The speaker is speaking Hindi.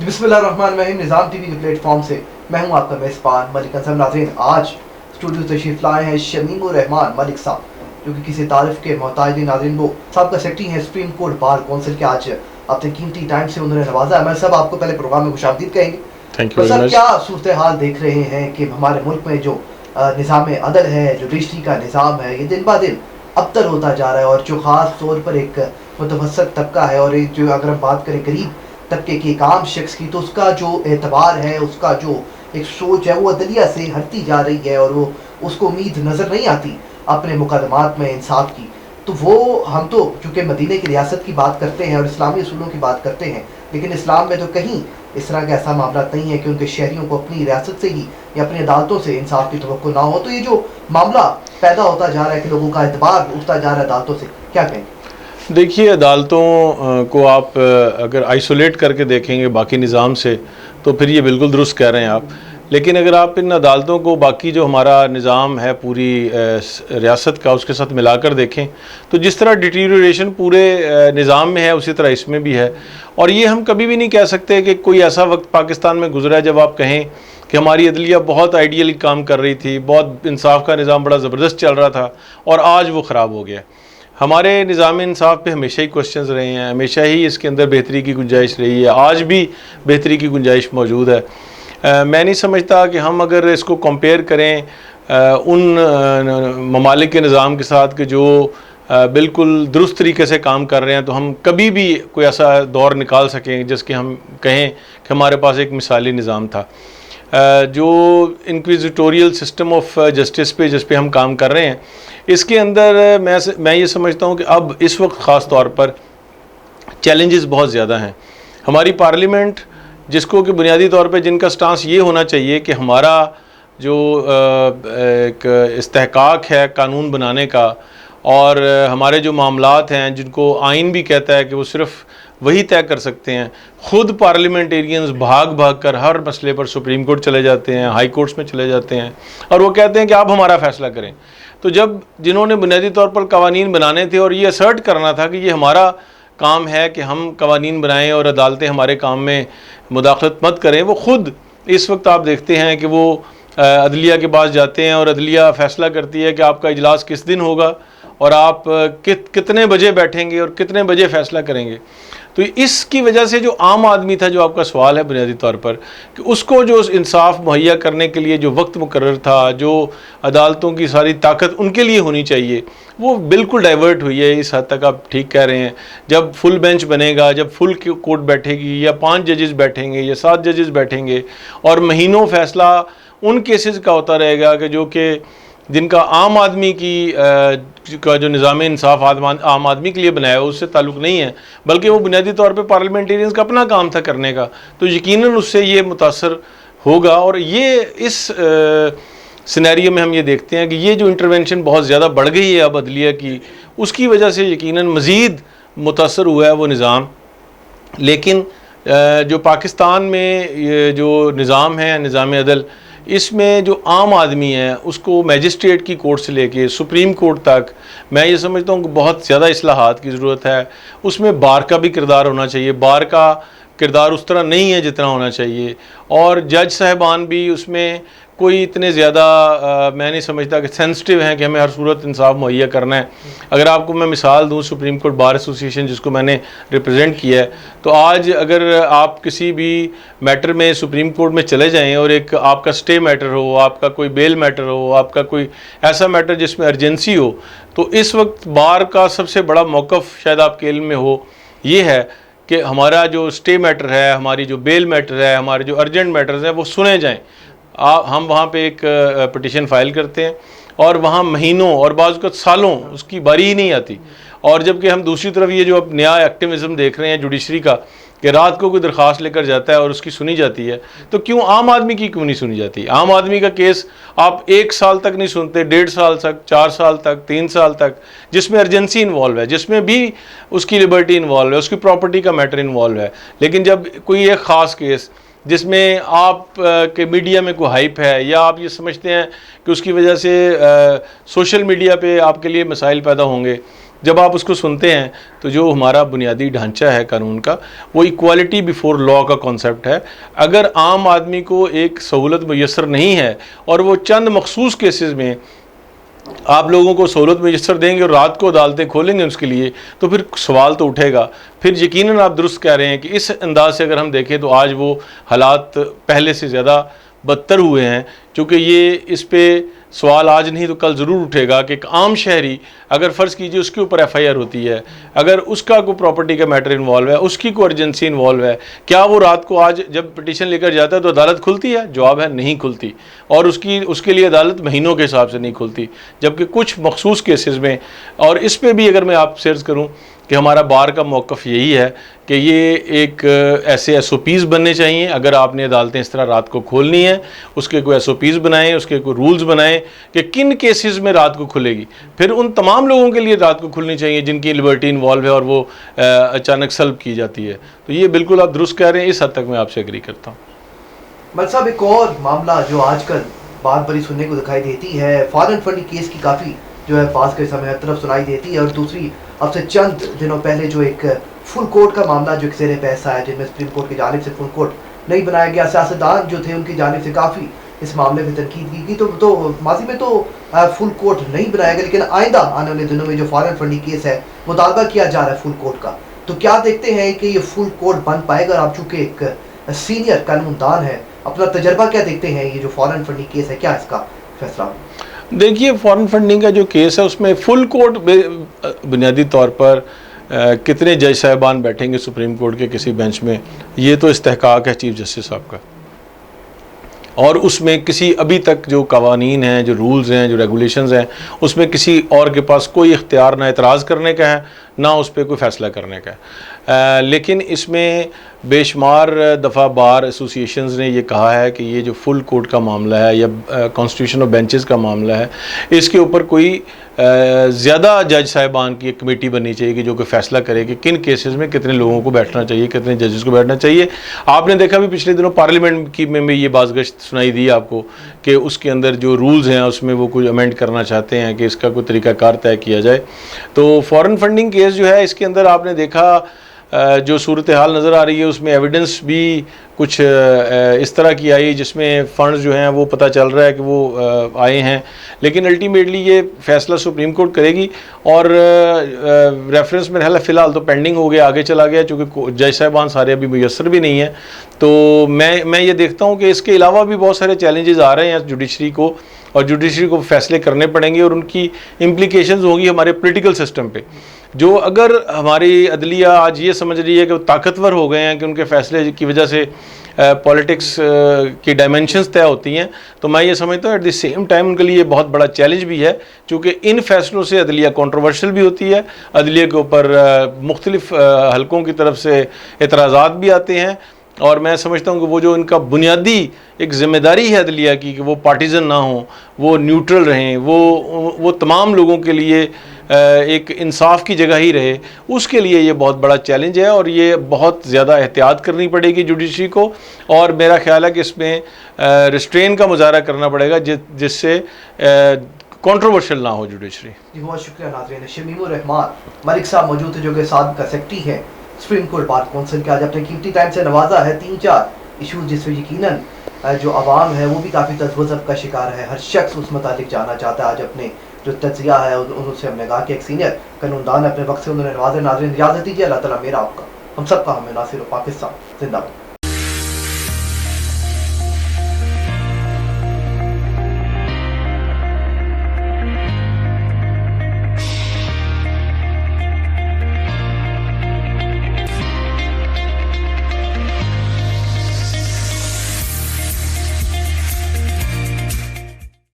बिस्मिल्लाहिर्रहमानिर्रहीम। निज़ाम टीवी के प्लेटफॉर्म से मैं हूं आपका मेज़बान मलिक अंसर। नाज़रीन, आज स्टूडियो तशरीफ लाए हैं शमीमुर रहमान मलिक साहब, जो कि किसी तारीफ के मोहताज। नाज़रीन, वो साहब का सेक्रेटरी हैं सुप्रीम कोर्ट बार कौंसिल के। आज अपने कीमती टाइम से उन्होंने नवाजा। मैं सब आपको पहले प्रोग्राम में खुशामदीद कहेंगे। तो सर, क्या सूरत हाल देख रहे हैं कि हमारे मुल्क में जो निज़ाम अदल है, जुडिशरी का निज़ाम है, ये दिन ब दिन अबतर होता जा रहा है, और जो ख़ास तौर पर एक मुतवसत तबका है, और एक जो अगर हम बात करें गरीब तबके की, एक आम शख्स की, तो उसका जो एतबार है, उसका जो एक सोच है, वो अदलिया से हटती जा रही है, और वो उसको उम्मीद नज़र नहीं आती अपने मुकदमात में इंसाफ की। तो वो हम तो चूँकि मदीने की रियासत की बात करते हैं और इस्लामी असूलों की बात करते हैं, लेकिन इस्लाम में तो कहीं इस तरह का ऐसा मामला नहीं है कि उनके शहरियों को अपनी रियासत से ही या अपनी अदालतों से इंसाफ की तवक्को ना हो। तो ये जो मामला पैदा होता जा रहा है कि लोगों का एतबार उठता जा रहा है अदालतों से, क्या कहेंगे? देखिए, अदालतों को आप अगर आइसोलेट करके देखेंगे बाकी निज़ाम से, तो फिर ये बिल्कुल दुरुस्त कह रहे हैं आप। लेकिन अगर आप इन अदालतों को बाकी जो हमारा निज़ाम है पूरी रियासत का, उसके साथ मिलाकर देखें, तो जिस तरह डिटीरियोरेशन पूरे निज़ाम में है, उसी तरह इसमें भी है। और ये हम कभी भी नहीं कह सकते कि कोई ऐसा वक्त पाकिस्तान में गुजरा है जब आप कहें कि हमारी अदलिया बहुत आइडियली काम कर रही थी, बहुत इंसाफ का निज़ाम बड़ा ज़बरदस्त चल रहा था, और आज वो ख़राब हो गया। हमारे निज़ाम इंसाफ पे हमेशा ही क्वेश्चंस रहे हैं, हमेशा ही इसके अंदर बेहतरी की गुंजाइश रही है, आज भी बेहतरी की गुंजाइश मौजूद है। मैं नहीं समझता कि हम अगर इसको कंपेयर करें उन ममालिक के निज़ाम के साथ कि जो बिल्कुल दुरुस्त तरीके से काम कर रहे हैं, तो हम कभी भी कोई ऐसा दौर निकाल सकें जिसके हम कहें कि हमारे पास एक मिसाली निज़ाम था। जो इंक्विजिटोरियल सिस्टम ऑफ जस्टिस पे जिस पे हम काम कर रहे हैं, इसके अंदर मैं ये समझता हूँ कि अब इस वक्त ख़ास तौर पर चैलेंजेस बहुत ज़्यादा हैं। हमारी पार्लियामेंट, जिसको कि बुनियादी तौर पे जिनका स्टांस ये होना चाहिए कि हमारा जो एक इस्तेहकाक है कानून बनाने का, और हमारे जो मामलात हैं जिनको आइन भी कहता है कि वो सिर्फ़ वही तय कर सकते हैं, ख़ुद पार्लियामेंटेरियंस भाग भाग कर हर मसले पर सुप्रीम कोर्ट चले जाते हैं, हाई कोर्ट्स में चले जाते हैं, और वो कहते हैं कि आप हमारा फ़ैसला करें। तो जब जिन्होंने बुनियादी तौर पर कवानीन बनाने थे और ये असर्ट करना था कि ये हमारा काम है कि हम कवानीन बनाएं और अदालतें हमारे काम में मुदाखलत मत करें, वो ख़ुद इस वक्त आप देखते हैं कि वो अदलिया के पास जाते हैं और अदलिया फ़ैसला करती है कि आपका इजलास किस दिन होगा और आप कितने बजे बैठेंगे और कितने बजे फ़ैसला करेंगे। तो इसकी वजह से जो आम आदमी था, जो आपका सवाल है बुनियादी तौर पर, कि उसको जो इंसाफ मुहैया करने के लिए जो वक्त मुकर्रर था, जो अदालतों की सारी ताकत उनके लिए होनी चाहिए, वो बिल्कुल डाइवर्ट हुई है। इस हद तक आप ठीक कह रहे हैं। जब फुल बेंच बनेगा, जब फुल कोर्ट बैठेगी, या 5 जजेस बैठेंगे या 7 जजेस बैठेंगे, और महीनों फ़ैसला उन केसेस का होता रहेगा कि जो कि जिनका आम आदमी का जो निज़ाम इंसाफ आम आदमी के लिए बनाया हो, उससे ताल्लुक़ नहीं है, बल्कि वो बुनियादी तौर पे पार्लियामेंटेरियंस का अपना काम था करने का, तो यकीनन उससे ये मुतासर होगा। और ये इस सिनेरियो में हम ये देखते हैं कि ये जो इंटरवेंशन बहुत ज़्यादा बढ़ गई है अब अदलिया की, उसकी वजह से यकीनन मज़ीद मुतासर हुआ है वो निज़ाम। लेकिन जो पाकिस्तान में ये जो निज़ाम है, निज़ाम अदल, इसमें जो आम आदमी है उसको मैजिस्ट्रेट की कोर्ट से लेके सुप्रीम कोर्ट तक, मैं ये समझता हूँ कि बहुत ज़्यादा इस्लाहात की ज़रूरत है। उसमें बार का भी किरदार होना चाहिए, बार का किरदार उस तरह नहीं है जितना होना चाहिए, और जज साहिबान भी उसमें कोई इतने ज़्यादा मैं नहीं समझता कि सेंसिटिव हैं कि हमें हर सूरत इंसाफ मुहैया करना है। अगर आपको मैं मिसाल दूँ, सुप्रीम कोर्ट बार एसोसिएशन जिसको मैंने रिप्रेजेंट किया है, तो आज अगर आप किसी भी मैटर में सुप्रीम कोर्ट में चले जाएं और एक आपका स्टे मैटर हो, आपका कोई बेल मैटर हो, आपका कोई ऐसा मैटर जिसमें अर्जेंसी हो, तो इस वक्त बार का सबसे बड़ा मौक़िफ़ शायद आपके इल्म में हो, ये है कि हमारा जो स्टे मैटर है, हमारी जो बेल मैटर है, हमारे जो अर्जेंट मैटर्स हैं, वो सुने जाएँ। हम वहाँ पे एक पिटिशन फ़ाइल करते हैं, और वहाँ महीनों और बाज़ वक़्त सालों उसकी बारी ही नहीं आती। और जबकि हम दूसरी तरफ ये जो अब नया एक्टिविज़म देख रहे हैं जुडिशरी का, कि रात को कोई दरख्वास्त लेकर जाता है और उसकी सुनी जाती है, तो क्यों आम आदमी की क्यों नहीं सुनी जाती? आम आदमी का केस आप 1 साल तक नहीं सुनते, 1.5 साल तक, 4 साल तक, 3 साल तक, जिसमें अर्जेंसी इन्वॉल्व है, जिसमें भी उसकी लिबर्टी इन्वॉल्व है, उसकी प्रॉपर्टी का मैटर इन्वॉल्व है। लेकिन जब कोई एक ख़ास केस जिसमें आप के मीडिया में कोई हाइप है, या आप ये समझते हैं कि उसकी वजह से सोशल मीडिया पे आपके लिए मसाइल पैदा होंगे, जब आप उसको सुनते हैं तो जो हमारा बुनियादी ढांचा है कानून का, वो इक्वालिटी बिफोर लॉ का कॉन्सेप्ट है। अगर आम आदमी को एक सहूलत मुयस्सर नहीं है और वो चंद मखसूस केसेस में आप लोगों को सहूलत मुयस्सर देंगे और रात को अदालतें खोलेंगे उसके लिए, तो फिर सवाल तो उठेगा। फिर यकीनन आप दुरुस्त कह रहे हैं कि इस अंदाज से अगर हम देखें तो आज वो हालात पहले से ज़्यादा बदतर हुए हैं, क्योंकि ये इस पे सवाल आज नहीं तो कल ज़रूर उठेगा कि एक आम शहरी अगर फ़र्ज़ कीजिए उसके ऊपर FIR होती है, अगर उसका कोई प्रॉपर्टी का मैटर इन्वॉल्व है, उसकी कोई अर्जेंसी इन्वॉल्व है, क्या वो रात को आज जब पिटीशन लेकर जाता है तो अदालत खुलती है? जवाब है नहीं खुलती, और उसके लिए अदालत महीनों के हिसाब से नहीं खुलती। जबकि कुछ मखसूस केसेस में, और इस पर भी अगर मैं आपसे अर्ज़ करूँ कि हमारा बार का मौक़िफ़ यही है कि ये एक ऐसे SOPs बनने चाहिए। अगर आपने अदालतें इस तरह रात को खोलनी है, उसके कोई SOPs बनाएं, उसके कोई रूल्स बनाएं कि किन केसेस में रात को खुलेगी। फिर उन तमाम लोगों के लिए रात को खुलनी चाहिए जिनकी लिबर्टी इन्वॉल्व है और वो अचानक सल्ब की जाती है। तो ये बिल्कुल आप दुरुस्त कह रहे हैं, इस हद तक मैं आपसे एग्री करता हूँ। मलिक साहब, एक और मामला जो आजकल बात बड़ी सुनने को दिखाई देती है, फॉरेन फंडिंग केस की काफ़ी जो है पास के समय हर तरफ सुनाई देती है, और दूसरी अब से चंद दिनों पहले जो एक फुल कोर्ट का मामला जो ज़ेर बहस आया, जिनमें सुप्रीम कोर्ट की जानिब से फुल कोर्ट नहीं बनाया गया, सियासतदान जो थे उनकी जानिब से काफ़ी इस मामले में तनकीद की गई। तो माजी में तो फुल कोर्ट नहीं बनाया गया, लेकिन आइंदा आने वाले दिनों में जो फॉरेन फंडिंग केस है मुतालबा किया जा रहा है फुल कोर्ट का, तो क्या देखते हैं कि ये फुल कोर्ट बन पाएगा? आप चूँकि एक सीनियर कानूनदान है, अपना तजर्बा क्या देखते हैं, ये जो फॉरेन फंडिंग केस है क्या इसका फैसला? देखिए, फॉरेन फंडिंग का जो केस है उसमें फुल कोर्ट बुनियादी तौर पर कितने जज साहिबान बैठेंगे सुप्रीम कोर्ट के किसी बेंच में, ये तो इस्तेहकाक है चीफ जस्टिस साहब का, और उसमें किसी अभी तक जो कवानीन हैं, जो रूल्स हैं, जो रेगुलेशंस हैं, उसमें किसी और के पास कोई इख्तियार ना एतराज़ करने का है ना उस पर कोई फ़ैसला करने का है। लेकिन इसमें बेशुमार दफ़ा बार एसोसिएशंस ने ये कहा है कि ये जो फुल कोर्ट का मामला है या कॉन्स्टिट्यूशन ऑफ बेंचेस का मामला है, इसके ऊपर कोई ज़्यादा जज साहिबान की एक कमेटी बननी चाहिए कि जो कि फ़ैसला करे कि किन केसेस में कितने लोगों को बैठना चाहिए, कितने जजेस को बैठना चाहिए। आपने देखा भी पिछले दिनों पार्लियामेंट की में ये बाज़गश्त सुनाई दी आपको कि उसके अंदर जो रूल्स हैं उसमें वो कुछ अमेंड करना चाहते हैं कि इसका कोई तरीक़ाकार तय किया जाए। तो फ़ॉरेन फंडिंग केस जो है, इसके अंदर आपने देखा जो सूरत हाल नज़र आ रही है उसमें एविडेंस भी कुछ इस तरह की आई जिसमें फ़ंड्स जो हैं वो पता चल रहा है कि वो आए हैं, लेकिन अल्टीमेटली ये फ़ैसला सुप्रीम कोर्ट करेगी। और रेफरेंस में फ़िलहाल तो पेंडिंग हो गया, आगे चला गया, चूँकि जज साहिबान सारे अभी मुयस्सर भी नहीं हैं। तो मैं ये देखता हूँ कि इसके अलावा भी बहुत सारे चैलेंजेस आ रहे हैं जुडिशरी को, और जुडिशरी को फ़ैसले करने पड़ेंगे और उनकी इम्प्लीकेशंस होंगी हमारे पॉलिटिकल सिस्टम पे। जो अगर हमारी अदलिया आज ये समझ रही है कि वो ताकतवर हो गए हैं कि उनके फ़ैसले की वजह से पॉलिटिक्स की डायमेंशंस तय होती हैं, तो मैं ये समझता हूँ एट द सेम टाइम उनके लिए बहुत बड़ा चैलेंज भी है, क्योंकि इन फैसलों से अदलिया कंट्रोवर्शियल भी होती है, अदलिया के ऊपर मुख्तलिफ हलकों की तरफ से एतराज़ात भी आते हैं। और मैं समझता हूँ कि वो जो इनका बुनियादी एक ज़िम्मेदारी है अदलिया की कि वो पार्टीज़न ना हो, वो न्यूट्रल रहें, वो तमाम लोगों के लिए एक इंसाफ की जगह ही रहे, उसके लिए ये बहुत बड़ा चैलेंज है और ये बहुत ज़्यादा एहतियात करनी पड़ेगी जुडिशरी को। और मेरा ख्याल है कि इसमें रिस्ट्रेन का मुजाहरा करना पड़ेगा जिससे कंट्रोवर्शियल ना हो जुडिशरी। जी बहुत शुक्रिया नाज़रीन। शमीमुर रहमान मलिक साहब मौजूद है जो कि साबिक़ सेक्रेटरी है सुप्रीम कोर्ट बार कौंसिल के, आज अपने कीमती टाइम से नवाजा है 3-4 इशूज़ जिसमें यकीनन जो आवाम है वो भी काफ़ी तज़व्वुज़ का शिकार है, हर शख्स उस मुतालिक जानना चाहता है। आज अपने जो तजिया है उनसे हमने कहा कि एक सीनियर कानूनदान अपने वक्त से उन्होंने नवाजा। नाज़रीन इजाज़त दीजिए, अल्लाह ताला मेरा आपका हम सबका हमें नासिर पाकिस्तान जिंदाबाद।